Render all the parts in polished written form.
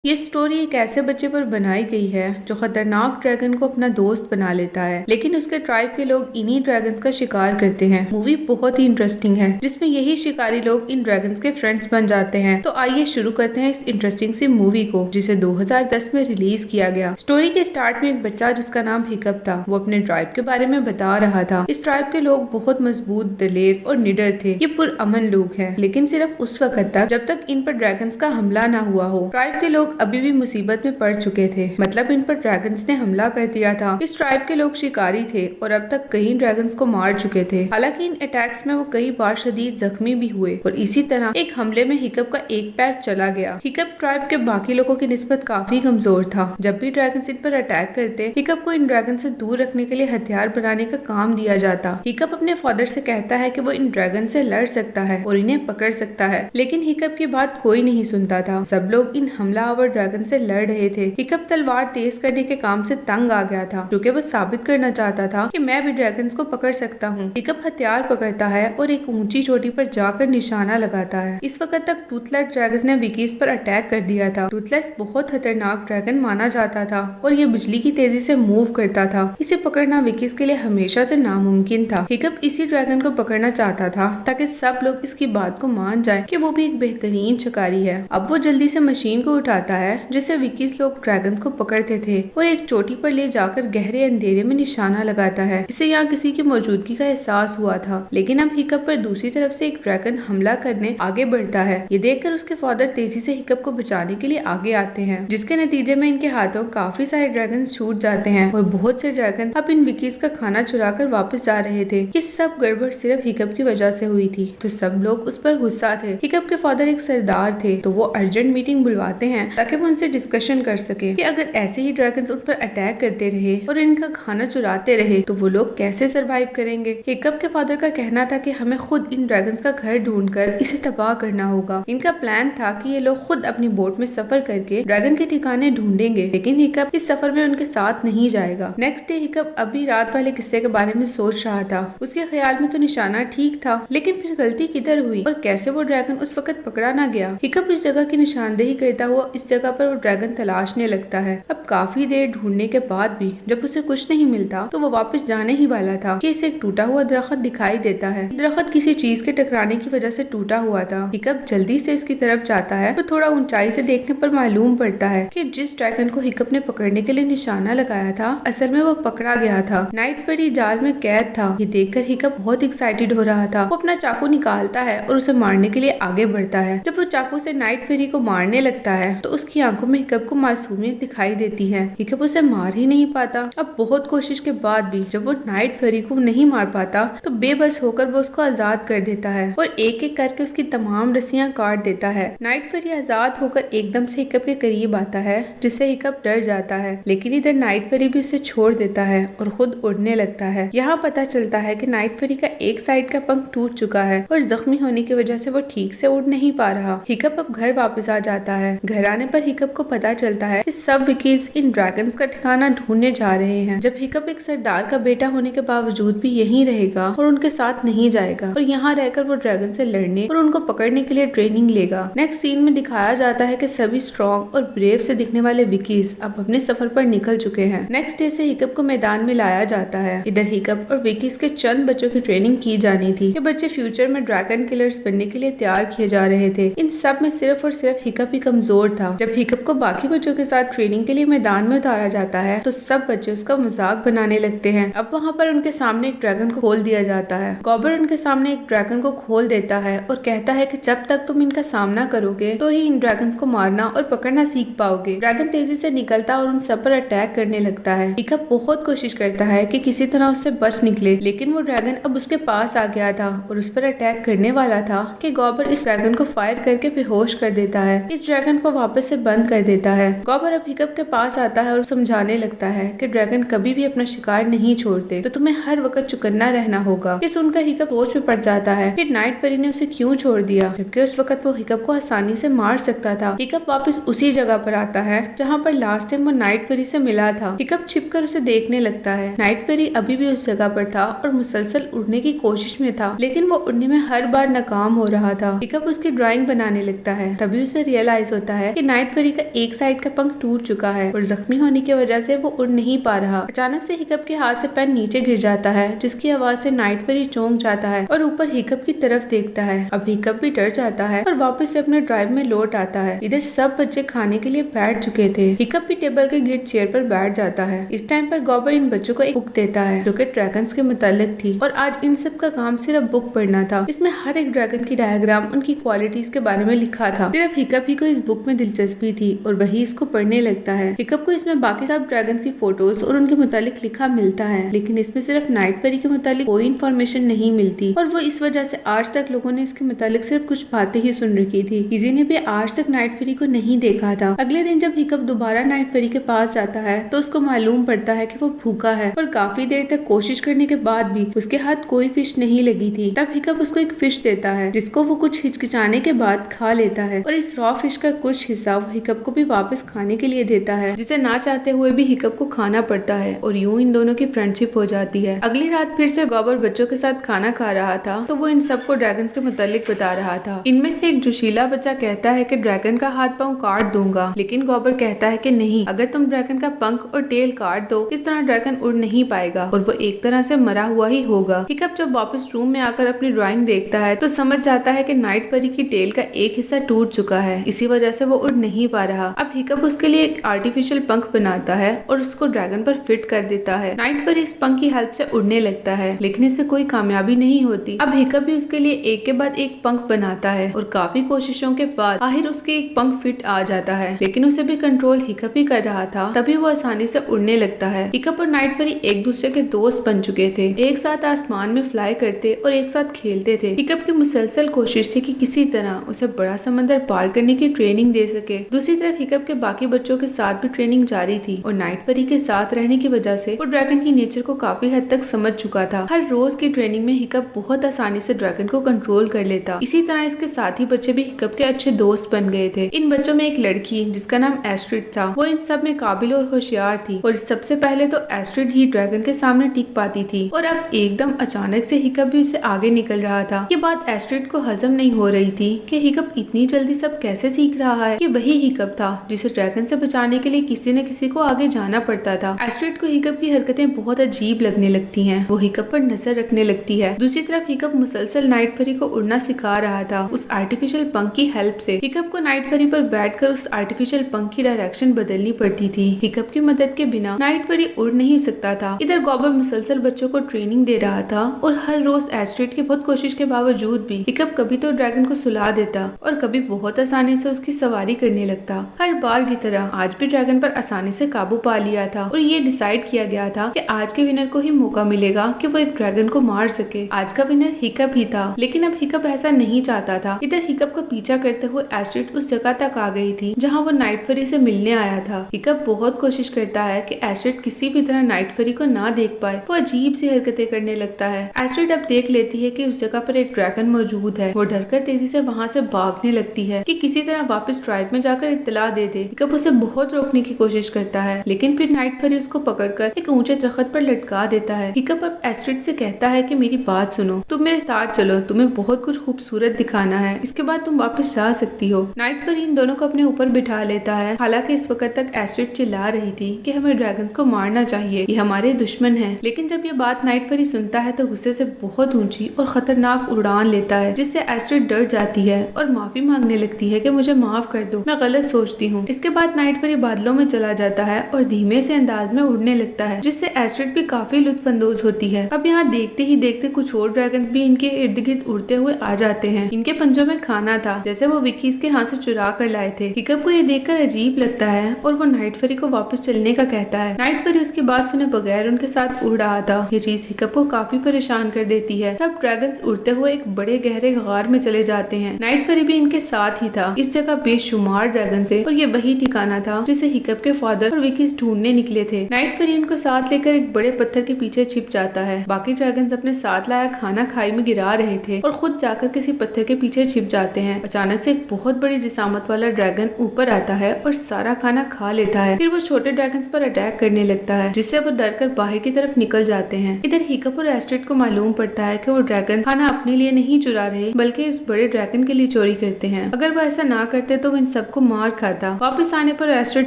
ये स्टोरी एक ऐसे बच्चे पर बनाई गई है जो खतरनाक ड्रैगन को अपना दोस्त बना लेता है, लेकिन उसके ट्राइब के लोग इन्हीं ड्रैगन्स का शिकार करते हैं। मूवी बहुत ही इंटरेस्टिंग है जिसमें यही शिकारी लोग इन ड्रैगन्स के फ्रेंड्स बन जाते हैं। तो आइए शुरू करते हैं इस इंटरेस्टिंग सी मूवी को, जिसे 2010 में रिलीज किया गया। स्टोरी के स्टार्ट में एक बच्चा जिसका नाम हिकअप था, वो अपने ट्राइब के बारे में बता रहा था। इस ट्राइब के लोग बहुत मजबूत, दलेर और निडर थे। ये पुरअमन लोग हैं, लेकिन सिर्फ उस वक्त तक जब तक इन पर ड्रैगन्स का हमला न हुआ हो। ट्राइब के लोग अभी भी मुसीबत में पड़ चुके थे, मतलब इन पर ड्रैगन्स ने हमला कर दिया था। इस ट्राइब के लोग शिकारी थे और अब तक कई ड्रैगन्स को मार चुके थे। हालांकि इन अटैक्स में वो कई बार शदीद जख्मी भी हुए और इसी तरह एक हमले में हिकअप का एक पैर चला गया। हिकअप ट्राइब के बाकी लोगों की निस्बत काफी कमजोर था। जब भी ड्रैगन्स इन पर अटैक करते, हिकअप को इन ड्रैगन से दूर रखने के लिए हथियार बनाने का काम दिया जाता। हिकअप अपने फादर से कहता है कि वो इन ड्रैगन से लड़ सकता है और इन्हें पकड़ सकता है, लेकिन हिकअप की बात कोई नहीं सुनता था। सब लोग इन हमलावर ड्रैगन से लड़ रहे थे। हिकअप तलवार तेज करने के काम से तंग आ गया था, क्योंकि वो साबित करना चाहता था कि मैं भी ड्रैगन्स को पकड़ सकता हूँ। हिकअप हथियार पकड़ता है और एक ऊंची चोटी पर जाकर निशाना लगाता है। इस वक्त तक टूथलेस ड्रैगन ने विकीज पर अटैक कर दिया था। टूथलेस बहुत खतरनाक ड्रैगन माना जाता था और ये बिजली की तेजी से मूव करता था। इसे पकड़ना विकीज के लिए हमेशा से नामुमकिन था। हिकअप इसी ड्रैगन को पकड़ना चाहता था ताकि सब लोग इसकी बात को मान जाए कि वो भी एक बेहतरीन शिकारी है। अब वो जल्दी से मशीन को उठाता है जिससे विकीज लोग ड्रैगन को पकड़ते थे और एक चोटी पर ले जाकर गहरे अंधेरे में निशाना लगाता है। इसे यहाँ किसी की मौजूदगी का एहसास हुआ था, लेकिन अब हिकअप पर दूसरी तरफ से एक ड्रैगन हमला करने आगे बढ़ता है। ये देखकर उसके फादर तेजी से हिकअप को बचाने के लिए आगे आते हैं, जिसके नतीजे में इनके हाथों काफी सारे ड्रैगन छूट जाते हैं और बहुत से ड्रैगन अब इन विकीज का खाना चुरा कर वापस जा रहे थे। ये सब गड़बड़ सिर्फ हिकअप की वजह से हुई थी, तो सब लोग उस पर गुस्सा थे। हिकअप के फादर एक सरदार थे, तो वो अर्जेंट मीटिंग बुलवाते हैं ताकि वो उनसे डिस्कशन कर सके कि अगर ऐसे ही ड्रैगन्स उन पर अटैक करते रहे और इनका खाना चुराते रहे तो वो लोग कैसे सरवाइव करेंगे। हिकअप के फादर का कहना था कि हमें खुद इन ड्रैगन्स का घर ढूंढकर इसे तबाह करना होगा। इनका प्लान था कि ये लोग खुद अपनी बोट में सफर करके ड्रैगन के ठिकाने ढूंढेंगे, लेकिन हिकअप इस सफर में उनके साथ नहीं जाएगा। नेक्स्ट डे हिकअप अभी रात वाले किस्से के बारे में सोच रहा था। उसके ख्याल में तो निशाना ठीक था, लेकिन फिर गलती किधर हुई और कैसे वो ड्रैगन उस वक्त पकड़ा ना गया। हिकअप इस जगह की निशानदेही करता हुआ इस जगह पर वो ड्रैगन तलाशने लगता है। अब काफी देर ढूंढने के बाद भी जब उसे कुछ नहीं मिलता तो वो वापस जाने ही वाला था कि इसे एक टूटा हुआ दरख्त दिखाई देता है। दरख्त किसी चीज के टकराने की वजह से टूटा हुआ था। हिकअप जल्दी से इसकी तरफ जाता है तो थोड़ा ऊंचाई से देखने पर मालूम पड़ता है कि जिस ड्रैगन को हिकअप ने पकड़ने के लिए निशाना लगाया था, असल में वो पकड़ा गया था। नाइट फेरी जाल में कैद था। ये देखकर हिकअप बहुत एक्साइटेड हो रहा था। वो अपना चाकू निकालता है और उसे मारने के लिए आगे बढ़ता है। जब वो चाकू से नाइट फेरी को मारने लगता है तो उसकी आंखों में हिकअप को मासूमियत दिखाई देती है। हिकअप उसे मार ही नहीं पाता। अब बहुत कोशिश के बाद भी जब वो नाइट फेरी को नहीं मार पाता तो बेबस होकर वो उसको आजाद कर देता है और एक एक करके उसकी तमाम रस्सियां काट देता है। नाइट फेरी आजाद होकर एकदम से हिकअप के करीब आता है, जिससे हिकअप डर जाता है, लेकिन इधर नाइट फेरी भी उसे छोड़ देता है और खुद उड़ने लगता है। यहाँ पता चलता है कि नाइट फेरी का एक साइड का पंख टूट चुका है और जख्मी होने की वजह से वो ठीक से उड़ नहीं पा रहा। हिकअप अब घर वापस आ जाता है। घर आने पर हिकअप को पता चलता है कि सब विकीज इन ड्रैगन्स का ठिकाना ढूंढने जा रहे हैं। जब हिकअप एक सरदार का बेटा होने के बावजूद भी यहीं रहेगा और उनके साथ नहीं जाएगा और यहाँ रहकर वो ड्रैगन से लड़ने और उनको पकड़ने के लिए ट्रेनिंग लेगा। नेक्स्ट सीन में दिखाया जाता है कि सभी स्ट्रॉन्ग और ब्रेव से दिखने वाले विकीज अब अपने सफर पर निकल चुके हैं। नेक्स्ट डे से हिकअप को मैदान में लाया जाता है। इधर हिकअप और विकीज के चंद बच्चों की ट्रेनिंग की जानी थी। ये बच्चे फ्यूचर में ड्रैगन किलर्स बनने के लिए तैयार किए जा रहे थे। इन सब में सिर्फ और सिर्फ हिकअप ही कमजोर था। जब हिकअप को बाकी बच्चों के साथ ट्रेनिंग के लिए मैदान में उतारा जाता है तो सब बच्चे उसका मजाक बनाने लगते हैं। अब वहाँ पर उनके सामने एक ड्रैगन को खोल दिया जाता है। गॉबर उनके सामने एक ड्रैगन को खोल देता है और कहता है कि जब तक तुम इनका सामना करोगे तो ही इन ड्रैगन्स को मारना और पकड़ना सीख पाओगे। ड्रैगन तेजी से निकलता और उन सब पर अटैक करने लगता है। हिकअप बहुत कोशिश करता है कि किसी तरह उससे बच निकले, लेकिन वो ड्रैगन अब उसके पास आ गया था और उस पर अटैक करने वाला था कि गॉबर इस ड्रैगन को फायर करके बेहोश कर देता है। इस ड्रैगन को वापस से बंद कर देता है। गॉबर अब हिकअप के पास आता है और समझाने लगता है कि ड्रैगन कभी भी अपना शिकार नहीं छोड़ते, तो तुम्हें हर वक्त चुकन्ना रहना होगा। ये सुनकर हिकअप सोच में पड़ जाता है कि नाइट फेरी ने उसे क्यों छोड़ दिया, जबकि उस वक्त वो हिकअप को आसानी से मार सकता था। हिकअप वापस उसी जगह पर आता है जहाँ पर लास्ट टाइम वो नाइट फेरी से मिला था। हिकअप छिपकर उसे देखने लगता है। नाइट फेरी अभी भी उस जगह पर था और मुसलसल उड़ने की कोशिश में था, लेकिन वो उड़ने में हर बार नाकाम हो रहा था। हिकअप उसकी ड्राइंग बनाने लगता है। तभी उसे रियलाइज होता है कि नाइट फेरी का एक साइड का पंख टूट चुका है और जख्मी होने की वजह से वो उड़ नहीं पा रहा। अचानक से हिकअप के हाथ से पेन नीचे गिर जाता है, जिसकी आवाज से नाइट फेरी चौंक जाता है और ऊपर हिकअप की तरफ देखता है। अब हिकअप भी डर जाता है और वापस से अपने ड्राइव में लौट आता है। इधर सब बच्चे खाने के लिए बैठ चुके थे। हिकअप भी टेबल के गिर्द चेयर पर बैठ जाता है। इस टाइम पर गॉबर इन बच्चों को एक बुक देता है जो कि ड्रैगन्स के मुतालिक थी और आज इन सब का काम सिर्फ बुक पढ़ना था। इसमें हर एक ड्रैगन की डायग्राम, उनकी क्वालिटीज के बारे में लिखा था। सिर्फ हिकअप ही को इस बुक में दिलचस्पी थी और वही इसको पढ़ने लगता है। हिकअप को इसमें बाकी सब ड्रैगन्स की फोटोज और उनके मुतालिक लिखा मिलता है, लेकिन इसमें सिर्फ नाइट फेरी के मुतालिक कोई इन्फॉर्मेशन नहीं मिलती और वो इस वजह से आज तक लोगों ने इसके मुतालिक सिर्फ कुछ बातें ही सुन रखी थी। किसी ने भी आज तक नाइट फेरी को नहीं देखा था। अगले दिन जब हिकअप दोबारा नाइट फेरी के पास जाता है तो उसको मालूम पड़ता है कि वो भूखा है और काफी देर तक कोशिश करने के बाद भी उसके हाथ कोई फिश नहीं लगी थी। तब हिकअप उसको एक फिश देता है जिसको वो कुछ हिचकिचाने के बाद खा लेता है और इस रॉ फिश का कुछ हिस्सा वो हिकअप को भी वापस खाने के लिए देता है, जिसे ना चाहते हुए भी हिकअप को खाना पड़ता है और यूं इन दोनों की फ्रेंडशिप हो जाती है। अगली रात फिर से गॉबर बच्चों के साथ खाना खा रहा था तो वो इन सबको ड्रैगन्स के मुतालिक बता रहा था। इनमें से एक जोशीला बच्चा कहता है कि ड्रैगन का हाथ पांव काट दूंगा, लेकिन गॉबर कहता है कि नहीं, अगर तुम ड्रैगन का पंख और टेल काट दो इस तरह ड्रैगन उड़ नहीं पाएगा और वो एक तरह से मरा हुआ ही होगा। हिकअप जब वापस रूम में आकर अपनी ड्राइंग देखता है तो समझ जाता है कि नाइट फेरी की टेल का एक हिस्सा टूट चुका है, इसी वजह से वो उड़ नहीं पा रहा। अब हिकअप उसके लिए एक आर्टिफिशियल पंख बनाता है और उसको ड्रैगन पर फिट कर देता है। नाइट फेरी इस पंख की हेल्प से उड़ने लगता है, लेकिन इससे कोई कामयाबी नहीं होती। अब हिकअप भी उसके लिए एक के बाद एक पंख बनाता है और काफी कोशिशों के बाद आखिर उसके एक पंख फिट आ जाता है, लेकिन उसे भी कंट्रोल हिकअप ही कर रहा था। तभी वो आसानी से उड़ने लगता है। हिकअप और नाइट फेरी एक दूसरे के दोस्त बन चुके थे, एक साथ आसमान में फ्लाई करते और एक साथ खेलते थे। हिकअप की मुसलसल कोशिश थी कि किसी तरह उसे बड़ा समंदर पार करने की ट्रेनिंग दे सके। दूसरी तरफ हिकअप के बाकी बच्चों के साथ भी ट्रेनिंग जारी थी और नाइट फेरी के साथ रहने की वजह से वो ड्रैगन की नेचर को काफी हद तक समझ चुका था। हर रोज की ट्रेनिंग में हिकअप बहुत आसानी से ड्रैगन को कंट्रोल कर लेता। इसी तरह इसके साथी बच्चे भी हिकअप के अच्छे दोस्त बन गए थे। इन बच्चों में एक लड़की जिसका नाम एस्ट्रिड था, वो इन सब में काबिल और होशियार थी और सबसे पहले तो एस्ट्रिड ही ड्रैगन के सामने टिक पाती थी और अब एकदम अचानक से हिकअप भी उससे आगे निकल रहा था। ये बात एस्ट्रिड को हजम नहीं हो रही थी कि हिकअप इतनी जल्दी सब कैसे सीख रहा है। ये वही हिकअप था जिसे ड्रैगन से बचाने के लिए किसी न किसी को आगे जाना पड़ता था। एस्ट्रिड को हिकअप की हरकतें बहुत अजीब लगने लगती हैं। वो हिकअप पर नजर रखने लगती है। दूसरी तरफ हिकअप मुसलसल नाइट फेरी को उड़ना सिखा रहा था उस आर्टिफिशियल पंख की हेल्प से। हिकअप को नाइट फेरी पर बैठकर उस आर्टिफिशियल पंख की डायरेक्शन बदलनी पड़ती थी। हिकअप की मदद के बिना नाइट फेरी उड़ नहीं सकता था। इधर गॉबर मुसलसल बच्चों को ट्रेनिंग दे रहा था और हर रोज एस्ट्रिड की बहुत कोशिश के बावजूद भी हिकअप कभी तो ड्रैगन को सुला देता और कभी बहुत आसानी से उसकी सवारी करने लगता। हर बार की तरह आज भी ड्रैगन पर आसानी से काबू पा लिया था और ये डिसाइड किया गया था कि आज के विनर को ही मौका मिलेगा कि वो एक ड्रैगन को मार सके। आज का विनर हिकअप ही था, लेकिन अब हिकअप ऐसा नहीं चाहता था। इधर हिकअप का पीछा करते हुए एस्ट्रिड उस जगह तक आ गई थी जहाँ वो नाइट फेरी से मिलने आया था। हिकअप बहुत कोशिश करता है कि एस्ट्रिड किसी भी तरह नाइट फेरी को ना देख पाए। वो अजीब सी हरकतें करने लगता है। एस्ट्रिड अब देख लेती है कि उस जगह पर एक ड्रैगन मौजूद है। वो डरकर तेजी से वहाँ से भागने लगती है कि किसी तरह वापस ट्राइब में जाकर इत्तला दे दे। हिकअप उसे बहुत रोकने की कोशिश करता है, लेकिन फिर नाइट फेरी उसको पकड़कर एक ऊंचे दरख्त पर लटका देता है। हिकअप अब एस्ट्रिड से कहता है कि मेरी बात सुनो, तुम मेरे साथ चलो, तुम्हें बहुत कुछ खूबसूरत दिखाना है, इसके बाद तुम वापस जा सकती हो। नाइट फेरी इन दोनों को अपने ऊपर बिठा लेता है। हालांकि इस वक्त तक एस्ट्रिड चिल्ला रही थी कि हमें ड्रैगन्स को मारना चाहिए, ये हमारे दुश्मन हैं। लेकिन जब ये बात नाइट फेरी सुनता है तो गुस्से से बहुत ऊंची और खतरनाक उड़ान लेता है, जिससे एस्ट्रिड डर जाती है और माफी मांगने लगती है कि मुझे माफ कर दो, मैं गलत सोचती हूँ। इसके बाद नाइट फेरी बादलों में चला जाता है और धीमे से अंदाज में उड़ने लगता है, जिससे एस्ट्रिड भी काफी लुत्फानंदोज होती है। अब यहाँ देखते ही देखते कुछ और ड्रैगन्स भी इनके इर्द गिर्द उड़ते हुए आ जाते हैं। इनके पंजों में खाना था, जैसे वो विकीज के हाथ से चुरा कर लाए थे। हिकअप को ये देखकर अजीब लगता है और वो नाइट फेरी को वापस चलने का कहता है। नाइट फेरी उसकी बात सुने बगैर उनके साथ उड़ रहा था। ये चीज हिकअप को काफी परेशान कर देती है। सब ड्रैगन्स उड़ते हुए एक बड़े गहरे गार में चले जाते हैं। नाइट फेरी भी इनके साथ ही था। इस जगह बेशुमार ड्रैगन थे और ये वही ठिकाना था जिसे हिकअप के फादर और विकीज ढूंढने निकले थे। नाइट फेरी उनको साथ लेकर एक बड़े पत्थर के पीछे छिप जाता है। बाकी ड्रैगन्स अपने साथ लाया खाना खाई में गिरा रहे थे और खुद जाकर किसी पत्थर के पीछे छिप जाते हैं। अचानक से एक बहुत बड़ी जिसामत वाला ड्रैगन ऊपर आता है और सारा खाना खा लेता है। फिर वो छोटे ड्रैगन्स पर अटैक करने लगता है, जिससे वो डरकर बाहर की तरफ निकल जाते हैं। इधर हिकअप और एस्ट्रिड को मालूम पड़ता है कि वो ड्रैगन खाना अपने लिए नहीं चुरा रहे बल्कि इस बड़े ड्रैगन के लिए चोरी करते हैं। अगर वो ऐसा ना करते तो वो इन सबको मार खाता। वापस आने पर एस्ट्रिड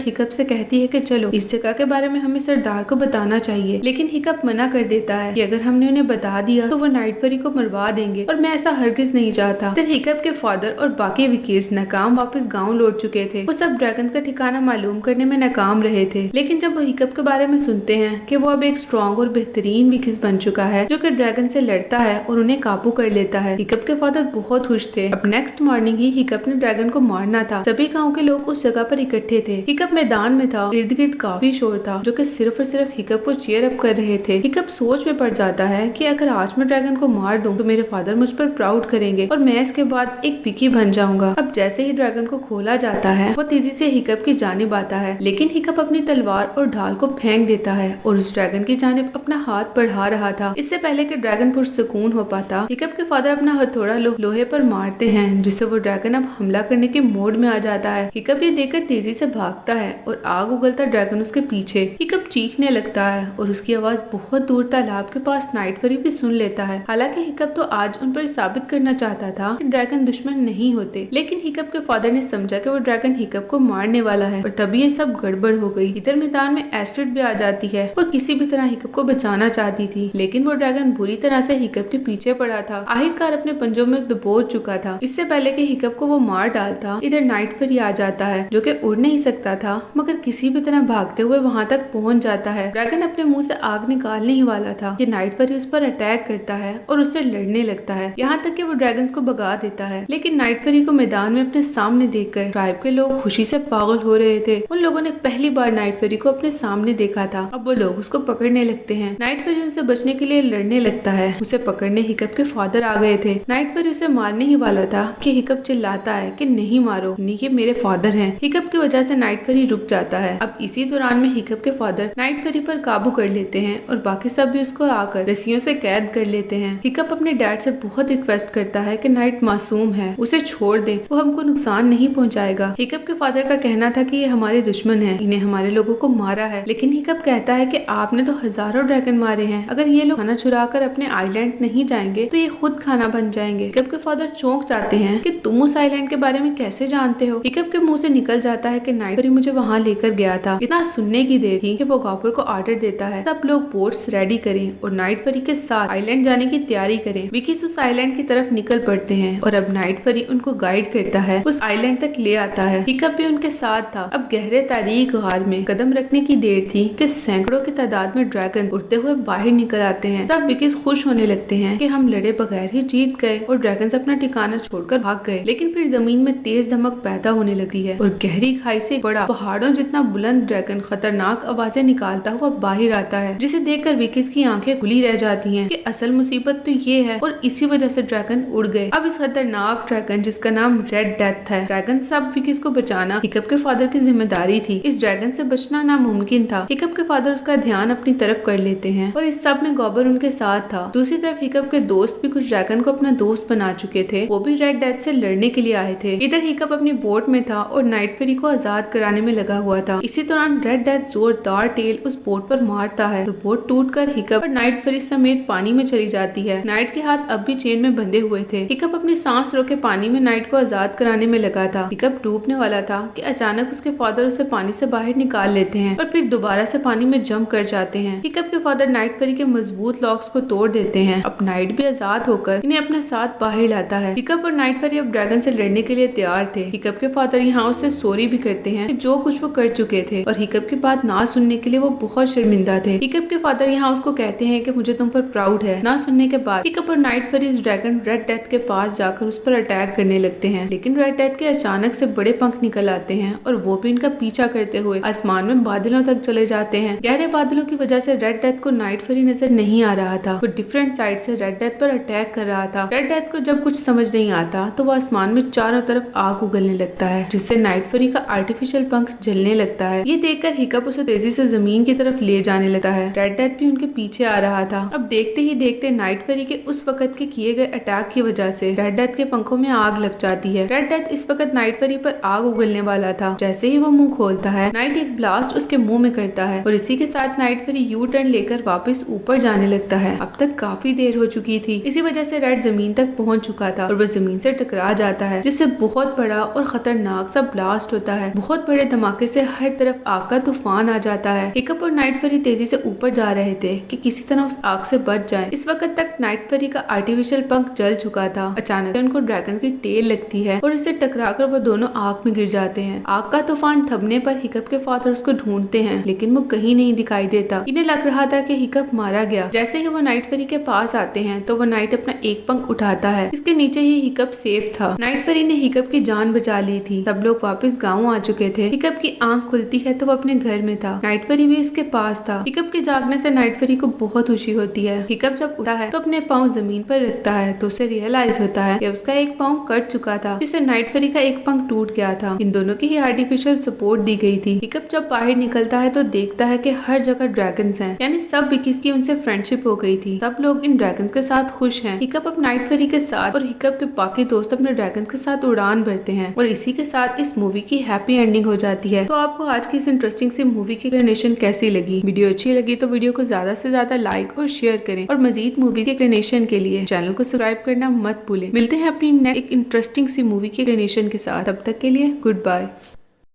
हिकअप से कहती है कि चलो इस जगह के बारे में हमें सरदार को बताना चाहिए, लेकिन हिकअप मना कर देता है कि अगर हमने उन्हें बता दिया तो वो नाइट परी को मरवा देंगे और मैं ऐसा हरगिज नहीं चाहता। फिर हिकअप के फादर और बाकी विकीज नाकाम वापस गाँव लौट चुके थे। वो सब ड्रैगन का ठिकाना मालूम करने में नाकाम रहे थे, लेकिन जब वो हिकअप के बारे में सुनते हैं कि वो अब एक स्ट्रॉन्ग और बेहतरीन विकीज बन चुका है जो कि ड्रैगन से लड़ता है और उन्हें काबू कर लेता है, हिकअप के फादर बहुत खुश थे। अब नेक्स्ट मॉर्निंग ही हिकअप ने ड्रैगन को मारना था। सभी गाँव के लोग उस जगह पर इकट्ठे थे। हिकअप मैदान में था, इर्द गिर्द काफी शोर था जो कि सिर्फ और सिर्फ हिकअप को चीयर अप कर रहे थे। हिकअप सोच में पड़ जाता है कि अगर आज मैं ड्रैगन को मार दूं तो मेरे फादर मुझ पर प्राउड करेंगे और मैं इसके बाद एक विकी बन जाऊंगा। अब जैसे ही ड्रैगन को खोला जाता है वो तेजी से हिकअप की जानिब आता है, लेकिन हिकअप अपनी तलवार और ढाल को फेंक देता है और उस ड्रैगन की जानिब अपना हाथ बढ़ा रहा था। इससे पहले कि ड्रैगन पुरसुकून हो पाता, हिकअप के फादर अपना हथौड़ा लोहे पर मारते हैं, जिससे वो ड्रैगन अब हमला करने के मोड में आ जाता है। हिकअप ये देखकर तेजी से भागता है और आग उगलता ड्रैगन उसके पीछे। हिकअप चीखने लगता है और उसकी आवाज बहुत दूर तालाब के पास नाइट परी भी सुन लेता है। हालांकि हिकअप तो आज उन पर साबित करना चाहता था कि ड्रैगन दुश्मन नहीं होते, लेकिन हिकअप के फादर ने समझा कि वो ड्रैगन हिकअप को मारने वाला है और तभी ये सब गड़बड़ हो गई। इधर मैदान में एस्ट्रिड भी आ जाती है। वो किसी भी तरह हिकअप को बचाना चाहती थी, लेकिन वो ड्रैगन बुरी तरह से हिकअप के पीछे पड़ा था। आखिरकार अपने पंजों में दबोच चुका था। इससे पहले कि हिकअप को वो मार डालता, इधर नाइट परी आ जाता है जो कि उड़ नहीं सकता था, मगर किसी भी तरह भागते हुए वहां तक पहुंच जाता है। ड्रैगन अपने मुंह से आग निकालने ही वाला था कि नाइट परी उस पर अटैक करता है और उससे लड़ने लगता है, यहाँ तक कि वो ड्रैगन को भगा देता है। लेकिन नाइट परी को मैदान में अपने सामने देखकर ट्राइब के लोग खुशी से पागल हो रहे थे। उन लोगों ने पहली बार नाइट परी को अपने सामने देखा था। अब वो लोग उसको पकड़ने लगते हैं। नाइट परी उनसे बचने के लिए लड़ने लगता है। उसे पकड़ने हिकअप के फादर आ गए थे। नाइट परी उसे मारने ही वाला था कि हिकअप चिल्लाता है कि नहीं मारो, ये मेरे फादर हैं। हिकअप की वजह से नाइट परी रुक जाता है। अब इसी दौरान में हिकअप के फादर नाइट परी पर काबू कर लेते हैं और बाकी सब भी उसको आकर रस्सियों से कैद कर लेते हैं। हिकअप अपने डैड से बहुत रिक्वेस्ट करता है कि नाइट मासूम है, उसे छोड़ दे, वो हमको नुकसान नहीं पहुंचाएगा। हिकअप के फादर का कहना था कि ये हमारे दुश्मन है, इन्हें हमारे लोगों को मारा है। लेकिन हिकअप कहता है कि आपने तो हजारों ड्रैगन मारे हैं, अगर ये लोग खाना चुरा कर अपने आइलैंड नहीं जाएंगे तो ये खुद खाना बन जाएंगे। हिकअप के फादर चौंक जाते हैं कि तुम उस आइलैंड के बारे में कैसे जानते हो। हिकअप के मुंह से निकल जाता है कि नाइट परी मुझे वहाँ लेकर गया था। इतना सुनने की देर थी कि वो गापुर को ऑर्डर देता है सब लोग बोट्स रेडी करें और नाइट परी के साथ आइलैंड जाने की तैयारी करें। विकीज उस आइलैंड की तरफ निकल पड़ते हैं और अब नाइट परी उनको गाइड करता है, उस आइलैंड तक ले आता है। हिकअप भी उनके साथ था। अब गहरे तारीख गार में कदम रखने की देर थी कि सैकड़ों की तादाद में ड्रैगन उड़ते हुए बाहर निकल आते हैं। तब विकीज खुश होने लगते हैं कि हम लड़े बगैर ही जीत गए और ड्रैगन अपना ठिकाना छोड़कर भाग गए। लेकिन फिर जमीन में तेज धमक पैदा होने लगती है और गहरी खाई से बड़ा पहाड़ों जितना बुलंद ड्रैगन खतरनाक आवाजें निकालता हुआ बाहर आता है, जिसे देखकर विकीज की आंखें खुली रह जाती हैं कि असल मुसीबत तो ये है और इसी वजह से ड्रैगन उड़ गए। अब इस खतरनाक ड्रैगन जिसका नाम रेड डेथ है, ड्रैगन सब विकीज को बचाना हिकअप के फादर की जिम्मेदारी थी। इस ड्रैगन से बचना नामुमकिन था। हिकअप के फादर उसका ध्यान अपनी तरफ कर लेते हैं और इस सब में गॉबर उनके साथ था। दूसरी तरफ हिकअप के दोस्त भी कुछ ड्रैगन को अपना दोस्त बना चुके थे, वो भी रेड डेथ से लड़ने के लिए आए थे। इधर हिकअप अपनी बोट में था और नाइट परी को आजाद कराने में लगा हुआ था। इसी दौरान रेड डेथ जोरदार टेल उस बोट पर मारता है और बोट टूटकर हिकअप और नाइट परी समेत पानी में चली जाती है। नाइट के हाथ अब भी चेन में बंधे हुए थे। हिकअप अपनी सांस रोके पानी में नाइट को आजाद कराने में लगा था। हिकअप डूबने वाला था कि अचानक उसके फादर उसे पानी से बाहर निकाल लेते हैं और फिर दोबारा से पानी में जंप कर जाते हैं। हिकअप के फादर नाइट परी के मजबूत लॉक्स को तोड़ देते हैं। अब नाइट भी आजाद होकर इन्हें अपने साथ बाहर लाता है। हिकअप और नाइट परी अब ड्रैगन से लड़ने के लिए तैयार थे। हिकअप के फादर यहाँ उससे सॉरी भी करते हैं कि जो कुछ वो कर चुके थे और हिकअप की बात ना सुनने के लिए वो बहुत शर्मिंदा थे। हिकअप के फादर यहाँ उसको कहते हैं कि मुझे तुम पर प्राउड है। ना सुनने के बाद हिकअप और नाइट परी उस ड्रैगन रेड डेथ के पास जाकर उस पर अटैक करने लगते हैं, लेकिन रेड डेथ के अचानक से बड़े पंख निकल आते हैं और वो भी इनका पीछा करते हुए आसमान में बादलों तक चले जाते हैं। गहरे बादलों की वजह से रेड डेथ को नाइट परी नजर नहीं आ रहा था। वो डिफरेंट साइड से रेड डेथ पर अटैक कर रहा था। रेड डेथ को जब कुछ समझ नहीं आता तो वो आसमान में चारों तरफ आग उगलने लगता है, जिससे नाइट परी का आर्टिफिशियल पंख जलने लगता है। ये देखकर हिकअप उसे तेजी से जमीन की तरफ ले जाने लगता है। रेड डेथ भी उनके पीछे आ रहा था। अब देखते ही देखते नाइट परी के उस वक्त के किए गए अटैक की वजह से रेड डेथ के पंखों में आग लग जाती है। रेड डेथ इस वक्त नाइट परी पर आग उगलने वाला था। जैसे ही वो मुंह खोलता है, नाइट एक ब्लास्ट उसके मुंह में करता है और इसी के साथ नाइट परी यू टर्न लेकर वापस ऊपर जाने लगता है। अब तक काफी देर हो चुकी थी, इसी वजह से रेड जमीन तक पहुंच चुका था और वह जमीन से टकरा जाता है, जिससे बहुत बड़ा और खतरनाक सा ब्लास्ट होता है। बहुत बड़े धमाके से हर तरफ आग का तूफान आ जाता है। हिकअप और नाइट फेरी तेजी से ऊपर जा रहे थे कि किसी तरह उस आग से बच जाए। इस वक्त तक नाइट फेरी का आर्टिफिशियल पंख जल चुका था। अचानक उनको ड्रैगन की टेल लगती है और इससे टकराकर वो दोनों आग में गिर जाते हैं। आग का तूफान थमने पर हिकअप के फादर उसको ढूंढते हैं, लेकिन वो कहीं नहीं दिखाई देता। इन्हें लग रहा था कि हिकअप मारा गया। जैसे ही वो नाइट फेरी के पास आते हैं तो वो नाइट अपना एक पंख उठाता है। इसके नीचे ही हिकअप सेफ था। नाइट फेरी ने हिकअप की जान बचा ली थी। सब लोग वापस गाँव आ चुके थे। हिकअप की आंख खुलती है तो वो अपने घर में था। नाइट फेरी भी उसके पास था। हिकअप के जागने से नाइट फेरी को बहुत खुशी होती है। हिकअप जब उठा है तो अपने पाँव जमीन पर रखता है तो उसे रियलाइज होता है कि उसका एक पाँव कट चुका था, जिससे नाइट फेरी का एक पंख टूट गया था। इन दोनों की ही आर्टिफिशियल सपोर्ट दी गई थी। हिकअप जब बाहर निकलता है तो देखता है कि हर जगह ड्रैगन्स हैं, यानी सब विकीज की उनसे फ्रेंडशिप हो गई थी। सब लोग इन ड्रैगन्स के साथ खुश हैं। हिकअप अब नाइट फेरी के साथ और हिकअप के बाकी दोस्त अपने ड्रैगन्स के साथ उड़ान भरते हैं और इसी के साथ इस मूवी की हैप्पी एंडिंग हो जाती है। तो आपको आज की इस इंटरेस्टिंग सी मूवी की एक्सप्लेनेशन कैसी लगी? वीडियो अच्छी लगी तो वीडियो को ज्यादा से ज्यादा लाइक और शेयर करें और मजीद मूवी की एक्सप्लेनेशन के लिए चैनल को सब्सक्राइब करना मत भूलें। मिलते हैं अपनी नेक्स्ट एक इंटरेस्टिंग सी मूवी की एक्सप्लेनेशन के साथ। तब तक के लिए गुड बाय।